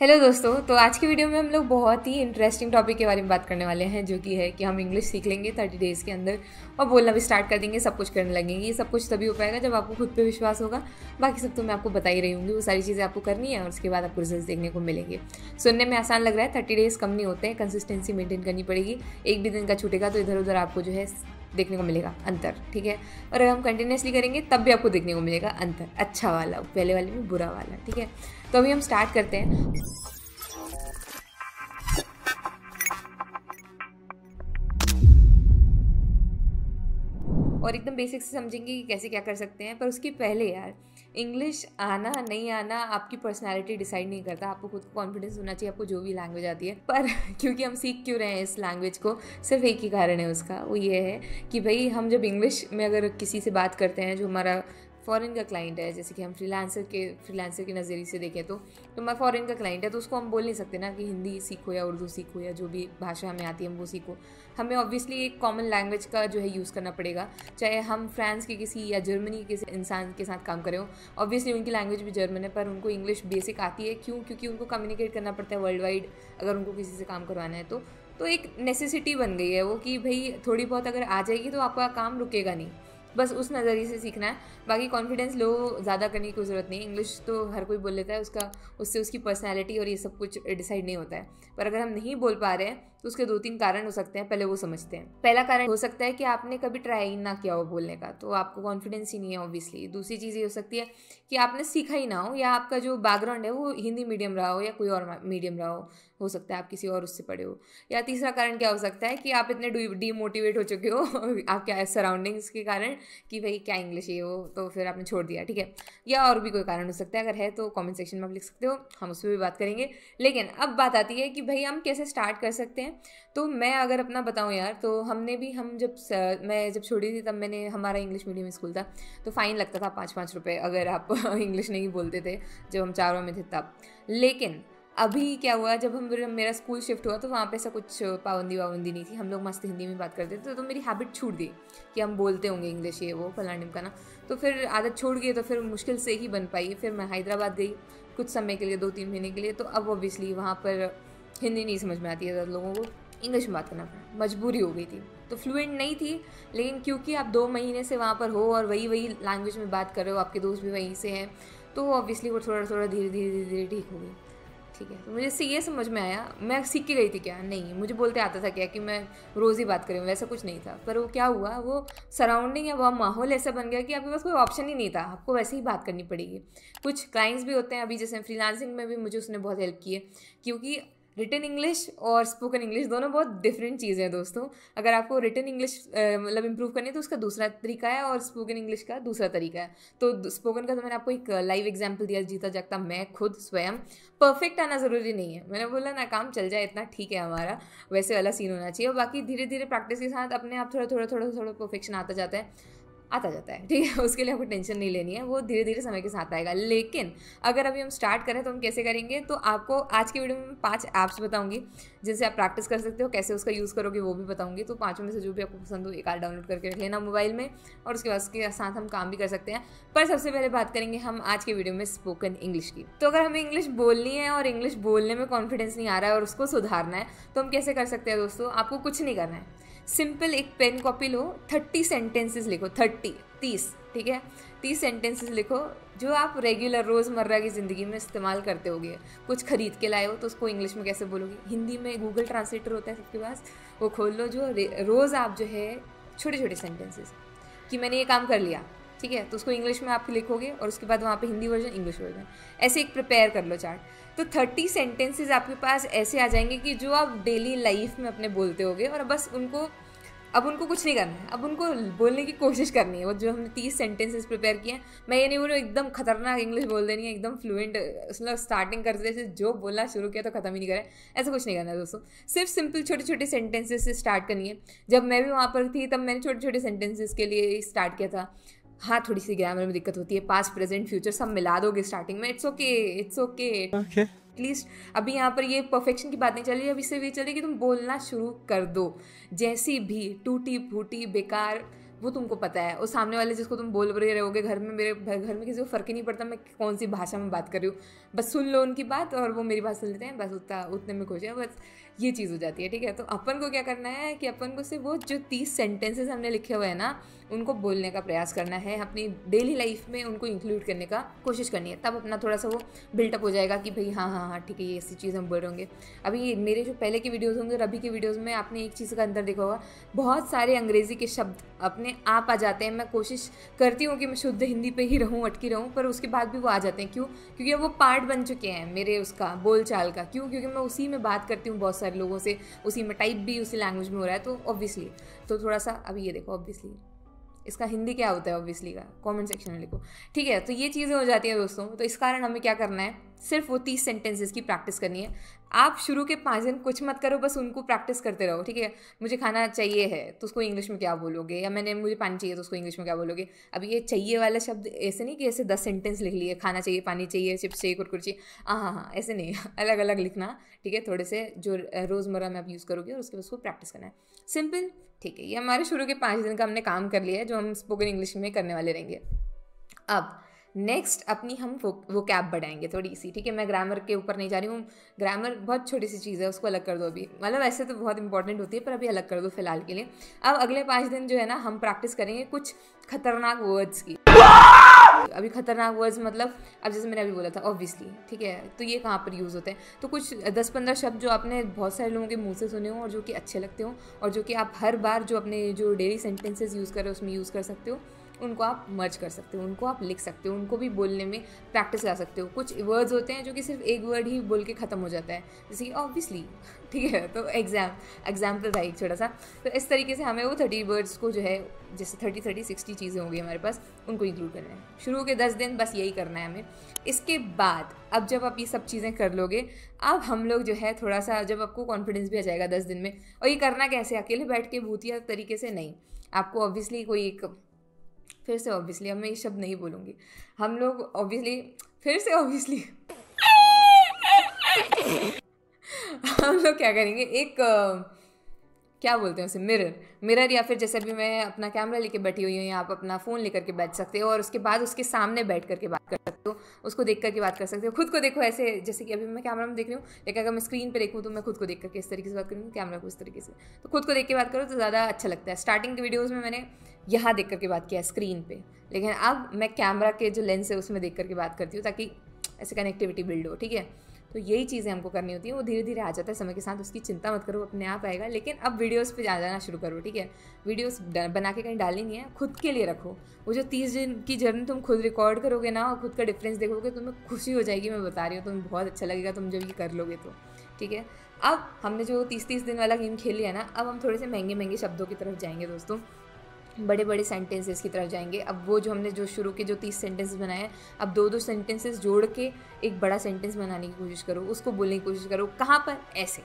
Hello दोस्तों। तो आज की वीडियो में हम लोग बहुत ही इंटरेस्टिंग टॉपिक के बारे में बात करने वाले हैं, जो कि है कि हम इंग्लिश सीख लेंगे 30 डेज़ के अंदर और बोलना भी स्टार्ट कर देंगे, सब कुछ करने लगेंगे। ये सब कुछ तभी हो पाएगा जब आपको खुद पे विश्वास होगा। बाकी सब तो मैं आपको बता ही रही हूँगी, वो सारी चीज़ें आपको करनी है और उसके बाद आपको रिजल्ट देखने को मिलेंगे। सुनने में आसान लग रहा है, 30 डेज़ कम नहीं होते हैं, कंसिस्टेंसी मेंटेन करनी पड़ेगी। एक भी दिन का छूटेगा तो इधर उधर आपको जो है देखने को मिलेगा अंतर, ठीक है। और अगर हम कंटिन्यूसली करेंगे तब भी आपको देखने को मिलेगा अंतर, अच्छा वाला, पहले वाले में बुरा वाला, ठीक है। तो अभी हम स्टार्ट करते हैं। और एकदम बेसिक से समझेंगे कि कैसे क्या कर सकते हैं। पर उसके पहले यार, इंग्लिश आना नहीं आना आपकी पर्सनालिटी डिसाइड नहीं करता। आपको खुद को कॉन्फिडेंस होना चाहिए, आपको जो भी लैंग्वेज आती है। पर क्योंकि हम सीख क्यों रहे हैं इस लैंग्वेज को, सिर्फ एक ही कारण है उसका, वो ये है कि भाई हम जब इंग्लिश में अगर किसी से बात करते हैं जो हमारा फ़ॉरेन का क्लाइंट है, जैसे कि हम फ्रीलांसर के नज़रिए से देखें तो हमारा फ़ॉरेन का क्लाइंट है, तो उसको हम बोल नहीं सकते ना कि हिंदी सीखो या उर्दू सीखो या जो भी भाषा हमें आती है हम वो सीखो। हमें ऑब्वियसली एक कॉमन लैंग्वेज का जो है यूज़ करना पड़ेगा। चाहे हम फ्रांस के किसी या जर्मनी के किसी इंसान के साथ काम करें हो, ऑब्वियसली उनकी लैंग्वेज भी जर्मन है, पर उनको इंग्लिश बेसिक आती है। क्यों? क्योंकि उनको कम्युनिकेट करना पड़ता है वर्ल्ड वाइड, अगर उनको किसी से काम करवाना है तो एक नेसेसिटी बन गई है वो, कि भाई थोड़ी बहुत अगर आ जाएगी तो आपका काम रुकेगा नहीं। बस उस नज़रिए से सीखना है। बाकी कॉन्फिडेंस लो ज़्यादा करने की कोई ज़रूरत नहीं। इंग्लिश तो हर कोई बोल लेता है, उससे उसकी पर्सनैलिटी और ये सब कुछ डिसाइड नहीं होता है। पर अगर हम नहीं बोल पा रहे हैं तो उसके 2-3 कारण हो सकते हैं, पहले वो समझते हैं। पहला कारण हो सकता है कि आपने कभी ट्राई ना किया हो बोलने का, तो आपको कॉन्फिडेंस ही नहीं है ऑब्वियसली। दूसरी चीज़ ये हो सकती है कि आपने सीखा ही ना हो, या आपका जो बैकग्राउंड है वो हिंदी मीडियम रहा हो या कोई और मीडियम रहा हो सकता है आप किसी और उससे पढ़े हो। या तीसरा कारण क्या हो सकता है कि आप इतने डीमोटिवेट हो चुके हो आपके सराउंडिंग्स के कारण कि भाई क्या इंग्लिश ये हो, तो फिर आपने छोड़ दिया, ठीक है। या और भी कोई कारण हो सकता है, अगर है तो कमेंट सेक्शन में आप लिख सकते हो, हम उस पर भी बात करेंगे। लेकिन अब बात आती है कि भाई हम कैसे स्टार्ट कर सकते हैं। तो मैं अगर अपना बताऊं यार, तो मैं जब छोड़ी थी तब मैंने, हमारा इंग्लिश मीडियम स्कूल था, तो फ़ाइन लगता था 5-5 रुपये अगर आप इंग्लिश नहीं बोलते थे, जब हम 4 में थे तब। लेकिन अभी क्या हुआ, जब मेरा स्कूल शिफ्ट हुआ तो वहाँ पे ऐसा कुछ पाबंदी वाबंदी नहीं थी, हम लोग मस्त हिंदी में बात करते थे। तो मेरी हैबिट छूट गई कि हम बोलते होंगे इंग्लिश ये वो फलाना ढिमकाना, तो फिर आदत छूट गई। तो फिर मुश्किल से ही बन पाई। फिर मैं हैदराबाद गई कुछ समय के लिए, 2-3 महीने के लिए। तो अब ऑब्वियसली वहाँ पर हिंदी नहीं समझ में आती है ज़्यादा लोगों को, इंग्लिश में बात करना पड़ा, मजबूरी हो गई थी। तो फ्लुएंट नहीं थी, लेकिन क्योंकि आप 2 महीने से वहाँ पर हो और वही लैंग्वेज में बात कर रहे हो, आपके दोस्त भी वहीं से हैं, तो ऑब्वियसली वो थोड़ा थोड़ा धीरे धीरे धीरे ठीक हो गई, ठीक है। तो मुझे इससे ये समझ में आया, मैं सीख के गई थी क्या? नहीं, मुझे बोलते आता था क्या कि मैं रोज़ ही बात करूँ, वैसा कुछ नहीं था। पर वो क्या हुआ, वो सराउंडिंग या वो माहौल ऐसा बन गया कि आपके पास कोई ऑप्शन ही नहीं था, आपको वैसे ही बात करनी पड़ेगी। कुछ क्लाइंट्स भी होते हैं, अभी जैसे फ्रीलांसिंग में भी मुझे उसने बहुत हेल्प की है, क्योंकि रिटन इंग्लिश और स्पोकन इंग्लिश दोनों बहुत डिफरेंट चीज़ें हैं दोस्तों। अगर आपको रिटन इंग्लिश मतलब इम्प्रूव करनी है तो उसका दूसरा तरीका है, और स्पोकन इंग्लिश का दूसरा तरीका है। तो स्पोकन का तो मैंने आपको एक लाइव एग्जांपल दिया, जीता जागता मैं खुद स्वयं। परफेक्ट आना ज़रूरी नहीं है, मैंने बोला ना, काम चल जाए इतना ठीक है हमारा, वैसे वाला सीन होना चाहिए। और बाकी धीरे धीरे प्रैक्टिस के साथ अपने आप थोड़ा परफेक्शन आता जाता है, ठीक है। उसके लिए आपको टेंशन नहीं लेनी है, वो धीरे धीरे समय के साथ आएगा। लेकिन अगर अभी हम स्टार्ट करें तो हम कैसे करेंगे, तो आपको आज की वीडियो में 5 ऐप्स बताऊंगी जिनसे आप प्रैक्टिस कर सकते हो। कैसे उसका यूज़ करोगे वो भी बताऊंगी। तो 5 में से जो भी आपको पसंद हो एक आध डाउनलोड करके रख लेना मोबाइल में, और उसके बाद उसके साथ हम काम भी कर सकते हैं। पर सबसे पहले बात करेंगे हम आज के वीडियो में स्पोकन इंग्लिश की। तो अगर हमें इंग्लिश बोलनी है और इंग्लिश बोलने में कॉन्फिडेंस नहीं आ रहा है और उसको सुधारना है, तो हम कैसे कर सकते हैं दोस्तों? आपको कुछ नहीं करना है, सिंपल एक पेन कॉपी लो, 30 सेंटेंसेस लिखो, 30, ठीक है। 30 सेंटेंसेस लिखो जो आप रेगुलर रोज़मर्रा की ज़िंदगी में इस्तेमाल करते होगे। कुछ खरीद के लाए हो तो उसको इंग्लिश में कैसे बोलोगे? हिंदी में गूगल ट्रांसलेटर होता है सबके पास, वो खोल लो, जो रोज़ आप जो है छोटे छोटे सेंटेंसेस कि मैंने ये काम कर लिया, ठीक है, तो उसको इंग्लिश में आप लिखोगे और उसके बाद वहाँ पे हिंदी वर्जन, इंग्लिश वर्जन, ऐसे एक प्रिपेयर कर लो चार्ट। तो 30 सेंटेंसेस आपके पास ऐसे आ जाएंगे कि जो आप डेली लाइफ में अपने बोलते होगे, और बस उनको कुछ नहीं करना है, अब उनको बोलने की कोशिश करनी है। वो जो हमने 30 सेंटेंसेस प्रिपेयर किए हैं, मैं ये नहीं बोल रही एकदम खतरनाक इंग्लिश बोल देनी है, एकदम फ्लुएंट, मतलब स्टार्टिंग करते से जो बोलना शुरू किया तो ख़त्म ही नहीं करें, ऐसा कुछ नहीं करना है दोस्तों। सिर्फ सिंपल छोटे छोटे सेंटेंसेस से स्टार्ट करनी है। जब मैं भी वहाँ पर थी तब मैंने छोटे छोटे सेंटेंसेस के लिए स्टार्ट किया था। हाँ, थोड़ी सी ग्रामर में दिक्कत होती है, पास्ट प्रेजेंट फ्यूचर सब मिला दोगे स्टार्टिंग में, इट्स ओके एटलीस्ट। अभी यहाँ पर ये परफेक्शन की बात नहीं चल रही, अभी सिर्फ ये चल रही कि तुम बोलना शुरू कर दो। जैसी भी टूटी फूटी बेकार वो तुमको पता है। और सामने वाले जिसको तुम बोल रहे रहोगे घर में, मेरे घर में किसी को फ़र्क ही नहीं पड़ता मैं कौन सी भाषा में बात कर रही हूँ, बस सुन लो उनकी बात और वो मेरी बात सुन लेते हैं, बस उतने में खुश है, बस ये चीज़ हो जाती है। ठीक है, तो अपन को क्या करना है कि अपन को सिर्फ वो जो 30 सेंटेंसेस हमने लिखे हुए हैं ना, उनको बोलने का प्रयास करना है, अपनी डेली लाइफ में उनको इंक्लूड करने का कोशिश करनी है। तब अपना थोड़ा सा वो बिल्टअप हो जाएगा कि भाई हाँ हाँ हाँ ठीक है, ये ऐसी चीज़ हम बोल रहे होंगे। अभी मेरे जो पहले के वीडियोज़ होंगे और अभी के वीडियोज़ में आपने एक चीज़ का अंतर देखा होगा, बहुत सारे अंग्रेज़ी के शब्द अपने आप आ जाते हैं। मैं कोशिश करती हूँ कि मैं शुद्ध हिंदी पे ही रहूँ, अटकी रहूँ, पर उसके बाद भी वो आ जाते हैं। क्यों? क्योंकि अब वो पार्ट बन चुके हैं मेरे उसका बोलचाल का। क्यों? क्योंकि मैं उसी में बात करती हूँ बहुत सारे लोगों से, उसी में टाइप भी उसी लैंग्वेज में हो रहा है, तो ऑब्वियसली तो थोड़ा सा अभी ये देखो, ऑब्वियसली इसका हिंदी क्या होता है ऑब्वियसली का, कमेंट सेक्शन में लिखो। ठीक है, तो ये चीज़ें हो जाती हैं दोस्तों। तो इस कारण हमें क्या करना है, सिर्फ वो 30 सेंटेंसेस की प्रैक्टिस करनी है। आप शुरू के 5 दिन कुछ मत करो, बस उनको प्रैक्टिस करते रहो। ठीक है, मुझे खाना चाहिए है तो उसको इंग्लिश में क्या बोलोगे, या मुझे पानी चाहिए तो उसको इंग्लिश में क्या बोलोगे। अब ये चाहिए वाला शब्द ऐसे नहीं कि ऐसे 10 सेंटेंस लिख लिए, खाना चाहिए, पानी चाहिए, चिप्स चाहिए, कुरकुरे चाहिए, हाँ, ऐसे नहीं अलग अलग लिखना। ठीक है, थोड़े से जो रोज़मर्रा में आप यूज़ करोगे और उसके बाद उसको प्रैक्टिस करना है, सिंपल। ठीक है, ये हमारे शुरू के 5 दिन का हमने काम कर लिया है, जो हम स्पोकन इंग्लिश में करने वाले रहेंगे। अब नेक्स्ट अपनी हम वो कैब बढ़ाएंगे थोड़ी सी। ठीक है, मैं ग्रामर के ऊपर नहीं जा रही हूँ, ग्रामर बहुत छोटी सी चीज़ है, उसको अलग कर दो अभी, मतलब ऐसे तो बहुत इंपॉर्टेंट होती है पर अभी अलग कर दो फिलहाल के लिए। अब अगले 5 दिन जो है ना, हम प्रैक्टिस करेंगे कुछ खतरनाक वर्ड्स की। अभी खतरनाक वर्ड्स मतलब, अब जैसे मैंने अभी बोला था ऑब्वियसली, ठीक है, तो ये कहाँ पर यूज़ होते हैं, तो कुछ 10-15 शब्द जो आपने बहुत सारे लोगों के मुंह से सुने हो और जो कि अच्छे लगते हो और जो कि आप हर बार जो अपने जो डेली सेंटेंसेस यूज़ कर रहे हो उसमें यूज़ कर सकते हो, उनको आप मर्ज कर सकते हो, उनको आप लिख सकते हो, उनको भी बोलने में प्रैक्टिस ला सकते हो। कुछ वर्ड्स होते हैं जो कि सिर्फ एक वर्ड ही बोल के ख़त्म हो जाता है, जैसे कि ऑब्वियसली। ठीक है, तो एग्जाम्पल था एक छोटा सा। तो इस तरीके से हमें वो 30 वर्ड्स को जो है, जैसे 30-60 चीज़ें होंगी हमारे पास, उनको इंक्लूड करना है। शुरू के 10 दिन बस यही करना है हमें। इसके बाद अब जब आप ये सब चीज़ें कर लोगे, अब हम लोग जो है थोड़ा सा, जब आपको कॉन्फिडेंस भी आ जाएगा 10 दिन में। और ये करना कैसे, अकेले बैठ के भूतिया तरीके से नहीं, आपको ऑब्वियसली कोई एक, फिर से ऑब्वियसली, अब मैं ये शब्द नहीं बोलूँगी, हम लोग ऑब्वियसली, फिर से ऑब्वियसली हम लोग क्या करेंगे, एक क्या बोलते हैं उसे, मिरर, या फिर जैसे अभी मैं अपना कैमरा लेके बैठी हुई हूँ, या आप अपना फ़ोन लेकर के बैठ सकते हो और उसके बाद उसके सामने बैठ करके बात कर सकते हो, उसको देख करके बात कर सकते हो। खुद को देखो ऐसे, जैसे कि अभी मैं कैमरा में देख रही हूँ, लेकिन अगर मैं स्क्रीन पे देखूँ तो मैं खुद को देख करके इस तरीके से बात करूँगी, कैमरा को इस तरीके से, तो खुद को देख के बात करो तो ज़्यादा अच्छा लगता है। स्टार्टिंग के वीडियोज़ में मैंने यहाँ देख करके बात किया स्क्रीन पर, लेकिन अब मैं कैमरा के जो लेंस है उसमें देख करके बात करती हूँ, ताकि ऐसे कनेक्टिविटी बिल्ड हो। ठीक है, तो यही चीज़ें हमको करनी होती है, वो धीरे धीरे आ जाता है समय के साथ, उसकी चिंता मत करो, अपने आप आएगा। लेकिन अब वीडियोस पे जाना शुरू करो। ठीक है, वीडियोस बना के कहीं डालनी नहीं है, खुद के लिए रखो। वो जो 30 दिन की जर्नी तुम खुद रिकॉर्ड करोगे ना, और खुद का डिफरेंस देखोगे, तुम्हें खुशी हो जाएगी, मैं बता रही हूँ, तुम्हें बहुत अच्छा लगेगा तुम जब ये कर लोगे तो। ठीक है, अब हमने जो 30 दिन वाला गेम खेल लिया ना, अब हम थोड़े से महंगे शब्दों की तरफ जाएंगे दोस्तों, बड़े बड़े सेंटेंसेस की तरफ जाएंगे। अब वो जो हमने जो शुरू के जो 30 सेंटेंसेस बनाए हैं, अब 2-2 सेंटेंसेस जोड़ के एक बड़ा सेंटेंस बनाने की कोशिश करो, उसको बोलने की कोशिश करो। कहाँ पर? ऐसे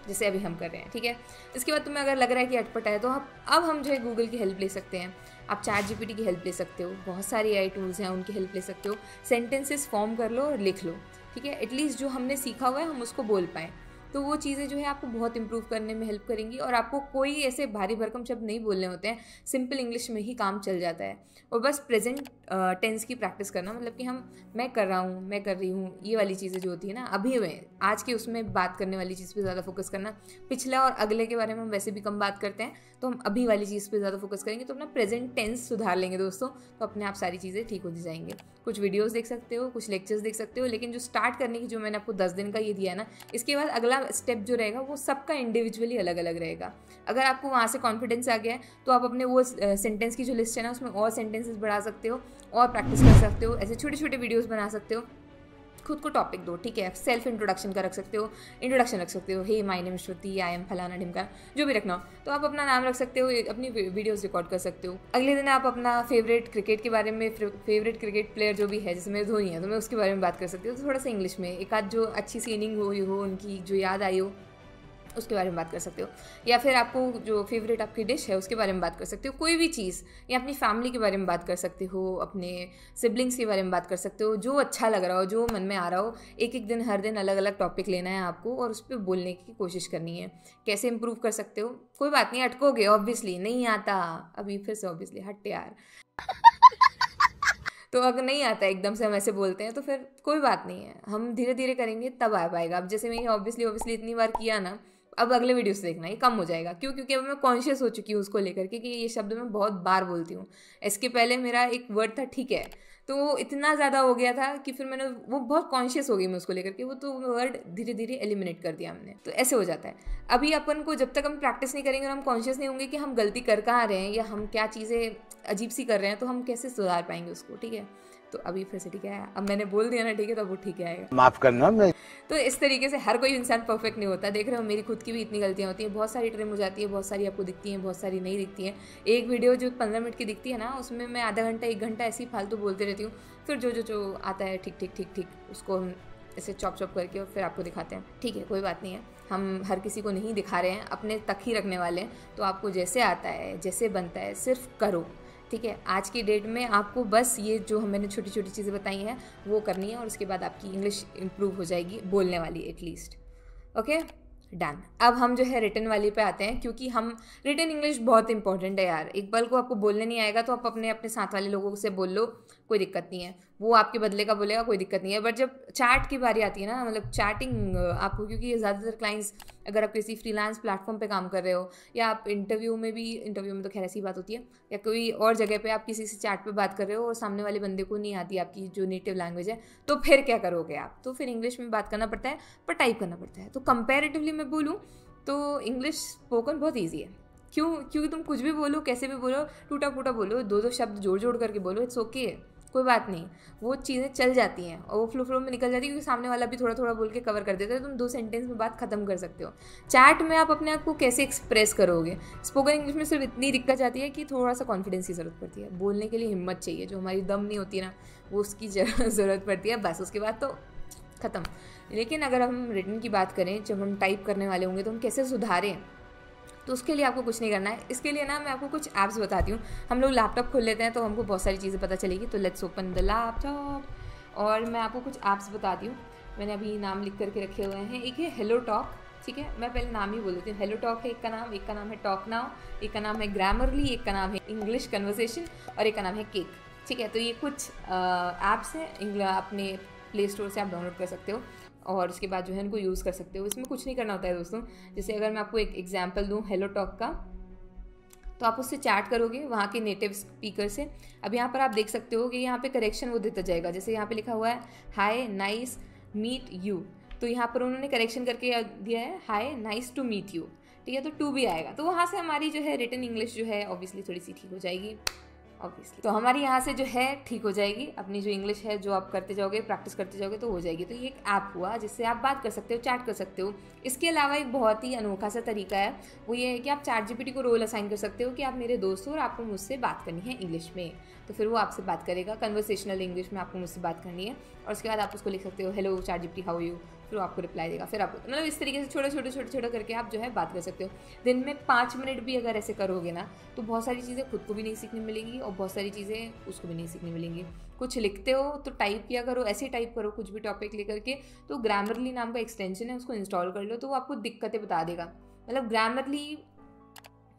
जैसे अभी हम कर रहे हैं। ठीक है, इसके बाद तुम्हें अगर लग रहा है कि अटपटा है, तो अब हम जो है गूगल की हेल्प ले सकते हैं, आप ChatGPT की हेल्प ले सकते हो, बहुत सारी AI टूल्स हैं, उनकी हेल्प ले सकते हो। सेंटेंसेस फॉर्म कर लो और लिख लो। ठीक है, एटलीस्ट जो हमने सीखा हुआ है हम उसको बोल पाएँ, तो वो चीज़ें जो है आपको बहुत इंप्रूव करने में हेल्प करेंगी। और आपको कोई ऐसे भारी भरकम शब्द नहीं बोलने होते हैं, सिंपल इंग्लिश में ही काम चल जाता है। और बस प्रेजेंट टेंस की प्रैक्टिस करना, मतलब कि मैं कर रहा हूँ, मैं कर रही हूँ, ये वाली चीज़ें जो होती है ना, अभी में आज के उसमें बात करने वाली चीज़ पे ज़्यादा फोकस करना। पिछला और अगले के बारे में हम वैसे भी कम बात करते हैं, तो हम अभी वाली चीज़ पे ज़्यादा फोकस करेंगे, तो अपना प्रेजेंट टेंस सुधार लेंगे दोस्तों, तो अपने आप सारी चीज़ें ठीक होती जाएंगे। कुछ वीडियोस देख सकते हो, कुछ लेक्चर्स देख सकते हो, लेकिन जो स्टार्ट करने की जो मैंने आपको 10 दिन का ये दिया है ना, इसके बाद अगला स्टेप जो रहेगा वो सबका इंडिविजुअली अलग अलग रहेगा। अगर आपको वहाँ से कॉन्फिडेंस आ गया है, तो आप अपने वो सेंटेंस की जो लिस्ट है ना, उसमें और सेंटेंसेस बढ़ा सकते हो और प्रैक्टिस कर सकते हो। ऐसे छोटे छोटे वीडियोस बना सकते हो, खुद को टॉपिक दो। ठीक है, सेल्फ इंट्रोडक्शन का रख सकते हो, इंट्रोडक्शन रख सकते हो, hey my name Shruti, I am फलाना ढिमका, जो भी रखना हो, तो आप अपना नाम रख सकते हो, अपनी वीडियोस रिकॉर्ड कर सकते हो। अगले दिन आप अपना फेवरेट क्रिकेट के बारे में, फेवरेट क्रिकेट प्लेयर जो भी है, जैसे मेरे धोनी है, तो मैं उसके बारे में बात कर सकती हूँ। तो थोड़ा सा इंग्लिश में एक आध जो अच्छी सी इनिंग हुई हो उनकी, जो याद आई हो, उसके बारे में बात कर सकते हो, या फिर आपको जो फेवरेट आपकी डिश है उसके बारे में बात कर सकते हो, कोई भी चीज़, या अपनी फैमिली के बारे में बात कर सकते हो, अपने सिबलिंग्स के बारे में बात कर सकते हो, जो अच्छा लग रहा हो, जो मन में आ रहा हो। एक एक दिन, हर दिन अलग अलग टॉपिक लेना है आपको और उस पर बोलने की कोशिश करनी है। कैसे इंप्रूव कर सकते हो? कोई बात नहीं, अटकोगे, ऑब्वियसली नहीं आता, अभी फिर से ऑब्वियसली हट यार तो अगर नहीं आता एकदम से हम ऐसे बोलते हैं तो फिर कोई बात नहीं है, हम धीरे धीरे करेंगे तब आ पाएगा। अब जैसे मैं ऑब्वियसली इतनी बार किया ना, अब अगले वीडियो से देखना ये कम हो जाएगा। क्यों? क्योंकि अब मैं कॉन्शियस हो चुकी हूँ उसको लेकर के कि ये शब्द मैं बहुत बार बोलती हूँ। इसके पहले मेरा एक वर्ड था ठीक है, तो वो इतना ज़्यादा हो गया था कि फिर मैंने वो बहुत कॉन्शियस हो गई मैं उसको लेकर के, वो तो वर्ड धीरे धीरे एलिमिनेट कर दिया हमने। तो ऐसे हो जाता है। अभी अपन को जब तक हम प्रैक्टिस नहीं करेंगे और हम कॉन्शियस नहीं होंगे कि हम गलती कर कहाँ रहे हैं या हम क्या चीज़ें अजीब सी कर रहे हैं, तो हम कैसे सुधार पाएंगे उसको। ठीक है, तो अभी फिर से ठीक है, अब मैंने बोल दिया ना ठीक है, तो वो ठीक है आएगा, माफ करना। मैं तो इस तरीके से हर कोई इंसान परफेक्ट नहीं होता। देख रहे हो मेरी खुद की भी इतनी गलतियां होती हैं, बहुत सारी ट्रिम हो जाती है, बहुत सारी आपको दिखती हैं, बहुत सारी नहीं दिखती हैं। एक वीडियो जो 15 मिनट की दिखती है ना, उसमें मैं आधा घंटा 1 घंटा ऐसी फालतू बोलती रहती हूँ। फिर जो आता है ठीक ठीक ठीक ठीक, उसको हम ऐसे चॉप चॉप करके और फिर आपको दिखाते हैं। ठीक है, कोई बात नहीं है, हम हर किसी को नहीं दिखा रहे हैं, अपने तक ही रखने वाले हैं। तो आपको जैसे आता है, जैसे बनता है, सिर्फ करो। ठीक है, आज की डेट में आपको बस ये जो मैंने छोटी छोटी चीज़ें बताई हैं वो करनी है और उसके बाद आपकी इंग्लिश इंप्रूव हो जाएगी, बोलने वाली एटलीस्ट। Okay, done. अब हम जो है रिटन वाली पे आते हैं, क्योंकि हम रिटन इंग्लिश बहुत इंपॉर्टेंट है यार। एक बार को आपको बोलने नहीं आएगा तो आप अपने अपने साथ वाले लोगों से बोल लो, कोई दिक्कत नहीं है, वो आपके बदले का बोलेगा, कोई दिक्कत नहीं है। बट जब चैट की बारी आती है ना, मतलब चैटिंग आपको, क्योंकि ये ज़्यादातर क्लाइंट्स, अगर आप किसी फ्रीलांस प्लेटफॉर्म पे काम कर रहे हो या आप इंटरव्यू में तो खैर ऐसी बात होती है, या कोई और जगह पे आप किसी से चैट पे बात कर रहे हो और सामने वाले बंदे को नहीं आती आपकी जो नेटिव लैंग्वेज है, तो फिर क्या करोगे आप? तो फिर इंग्लिश में बात करना पड़ता है, पर टाइप करना पड़ता है। तो कंपैरेटिवली मैं बोलूँ तो इंग्लिश स्पोकन बहुत ईजी है। क्यों? क्योंकि तुम कुछ भी बोलो, कैसे भी बोलो, टूटा फूटा बोलो, दो शब्द जोड़ जोड़ करके बोलो, इट्स ओके, कोई बात नहीं, वो चीज़ें चल जाती हैं और वो फ्लो में निकल जाती है, क्योंकि सामने वाला भी थोड़ा थोड़ा बोल के कवर कर देता है। तुम 2 सेंटेंस में बात खत्म कर सकते हो। चैट में आप अपने आप को कैसे एक्सप्रेस करोगे? स्पोकन इंग्लिश में सिर्फ इतनी दिक्कत आती है कि थोड़ा सा कॉन्फिडेंस की ज़रूरत पड़ती है, बोलने के लिए हिम्मत चाहिए, जो हमारी दम नहीं होती ना, वो उसकी ज़रूरत पड़ती है, बस उसके बाद तो ख़त्म। लेकिन अगर हम रिटन की बात करें, जब हम टाइप करने वाले होंगे तो हम कैसे सुधारें, तो उसके लिए आपको कुछ नहीं करना है। इसके लिए ना मैं आपको कुछ ऐप्स बताती हूँ। हम लोग लैपटॉप खोल लेते हैं तो हमको बहुत सारी चीज़ें पता चलेगी। तो लेट्स ओपन द लैपटॉप और मैं आपको कुछ ऐप्स बताती हूँ। मैंने अभी नाम लिख करके रखे हुए हैं। एक है हेलो टॉक, ठीक है, मैं पहले नाम ही बोल देती हूँ। हेलो टॉक है एक का नाम है टॉक नाउ, एक का नाम है ग्रामरली, एक का नाम है इंग्लिश कन्वर्सेशन और एक का नाम है केक। ठीक है, तो ये कुछ ऐप्स हैं, अपने प्ले स्टोर से आप डाउनलोड कर सकते हो और उसके बाद जो है इनको यूज़ कर सकते हो। इसमें कुछ नहीं करना होता है दोस्तों। जैसे अगर मैं आपको एक एग्जांपल दूं हेलो टॉक का, तो आप उससे चैट करोगे वहाँ के नेटिव स्पीकर से। अब यहाँ पर आप देख सकते हो कि यहाँ पे करेक्शन वो देता जाएगा। जैसे यहाँ पे लिखा हुआ है हाय नाइस मीट यू, तो यहाँ पर उन्होंने करेक्शन करके दिया है hi nice to meet you. ठीक है, तो टू भी आएगा, तो वहाँ से हमारी जो है रिटन इंग्लिश जो है ऑब्वियसली थोड़ी सी ठीक हो जाएगी। ऑब्वियसली तो हमारी यहाँ से जो है ठीक हो जाएगी। अपनी जो इंग्लिश है जो आप करते जाओगे, प्रैक्टिस करते जाओगे तो हो जाएगी। तो ये एक ऐप हुआ जिससे आप बात कर सकते हो, चैट कर सकते हो। इसके अलावा एक बहुत ही अनोखा सा तरीका है, वो ये है कि आप चैट जीपीटी को रोल असाइन कर सकते हो कि आप मेरे दोस्त हो और आपको मुझसे बात करनी है इंग्लिश में, तो फिर वो आपसे बात करेगा कन्वर्सेशनल इंग्लिश में, आपको मुझसे बात करनी है। और उसके बाद आप उसको लिख सकते हो hello chat GPT how you, फिर वो आपको रिप्लाई देगा। फिर आप मतलब इस तरीके से छोटे करके आप जो है बात कर सकते हो। दिन में 5 मिनट भी अगर ऐसे करोगे ना, तो बहुत सारी चीज़ें खुद को भी नहीं सीखने मिलेंगी और बहुत सारी चीज़ें उसको भी नहीं सीखने मिलेंगी। कुछ लिखते हो तो टाइप किया करो, ऐसे टाइप करो कुछ भी टॉपिक लेकर के। तो ग्रामरली नाम का एक्सटेंशन है, उसको इंस्टॉल कर लो, तो वो आपको दिक्कतें बता देगा। मतलब ग्रामरली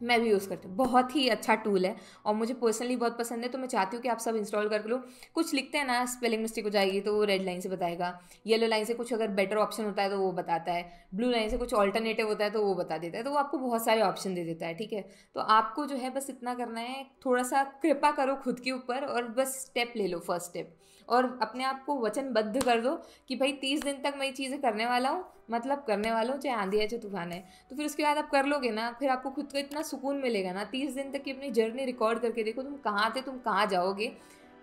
मैं भी यूज़ करती हूँ, बहुत ही अच्छा टूल है और मुझे पर्सनली बहुत पसंद है। तो मैं चाहती हूँ कि आप सब इंस्टॉल कर लो। कुछ लिखते हैं ना, स्पेलिंग मिस्टेक हो जाएगी तो वो रेड लाइन से बताएगा, येलो लाइन से कुछ अगर बेटर ऑप्शन होता है तो वो बताता है, ब्लू लाइन से कुछ ऑल्टरनेटिव होता है तो वो बता देता है। तो वो आपको बहुत सारे ऑप्शन दे देता है। ठीक है, तो आपको जो है बस इतना करना है, थोड़ा सा कृपा करो खुद के ऊपर और बस स्टेप ले लो, फर्स्ट स्टेप, और अपने आप को वचनबद्ध कर दो कि भाई 30 दिन तक मैं ये चीज़ें करने वाला हूँ, मतलब करने वाला हूँ, चाहे आंधी है चाहे तूफान है। तो फिर उसके बाद आप कर लोगे ना, फिर आपको खुद को इतना सुकून मिलेगा ना। 30 दिन तक की अपनी जर्नी रिकॉर्ड करके देखो, तुम कहाँ थे, तुम कहाँ जाओगे।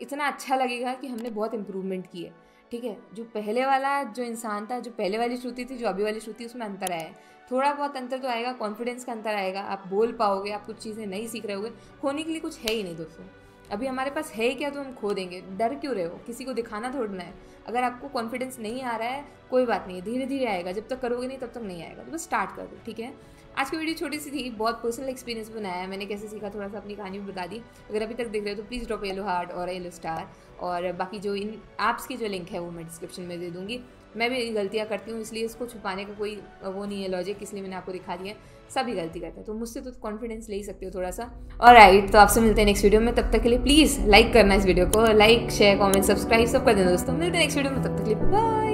इतना अच्छा लगेगा कि हमने बहुत इंप्रूवमेंट की है। ठीक है, जो पहले वाला जो इंसान था, जो पहले वाली श्रुति थी, जो अभी वाली श्रुति, उसमें अंतर आया है। थोड़ा बहुत अंतर तो आएगा, कॉन्फिडेंस का अंतर आएगा, आप बोल पाओगे, आप कुछ चीज़ें नहीं सीख रहे होगे, खोने के लिए कुछ है ही नहीं दोस्तों। अभी हमारे पास है क्या तो हम खो देंगे, डर क्यों रहे हो, किसी को दिखाना थोड़ना है। अगर आपको कॉन्फिडेंस नहीं आ रहा है कोई बात नहीं है, धीरे धीरे आएगा, जब तक करोगे नहीं तब तक नहीं आएगा, तो बस स्टार्ट कर दो, ठीक है। आज की वीडियो छोटी सी थी, बहुत पर्सनल एक्सपीरियंस बनाया है मैंने, कैसे सीखा, थोड़ा सा अपनी कहानी भी बता दी। अगर अभी तक देख रहे हो तो प्लीज़ ड्रॉप येलो हार्ट और येलो स्टार, और बाकी जो इन ऐप्स की जो लिंक है वो मैं डिस्क्रिप्शन में दे दूँगी। मैं भी गलतियाँ करती हूँ, इसलिए इसको छुपाने का कोई वो नहीं है लॉजिक, इसलिए मैंने आपको दिखा दिया है। सभी गलती करते हैं, तो मुझसे तो कॉन्फिडेंस ले ही सकते हो थोड़ा सा। और राइट, तो आपसे मिलते हैं नेक्स्ट वीडियो में, तब तक के लिए प्लीज़ लाइक करना इस वीडियो को, लाइक शेयर कमेंट सब्सक्राइब सब कर देना दोस्तों। मिलते हैं नेक्स्ट वीडियो में, तब तक के लिए बाय।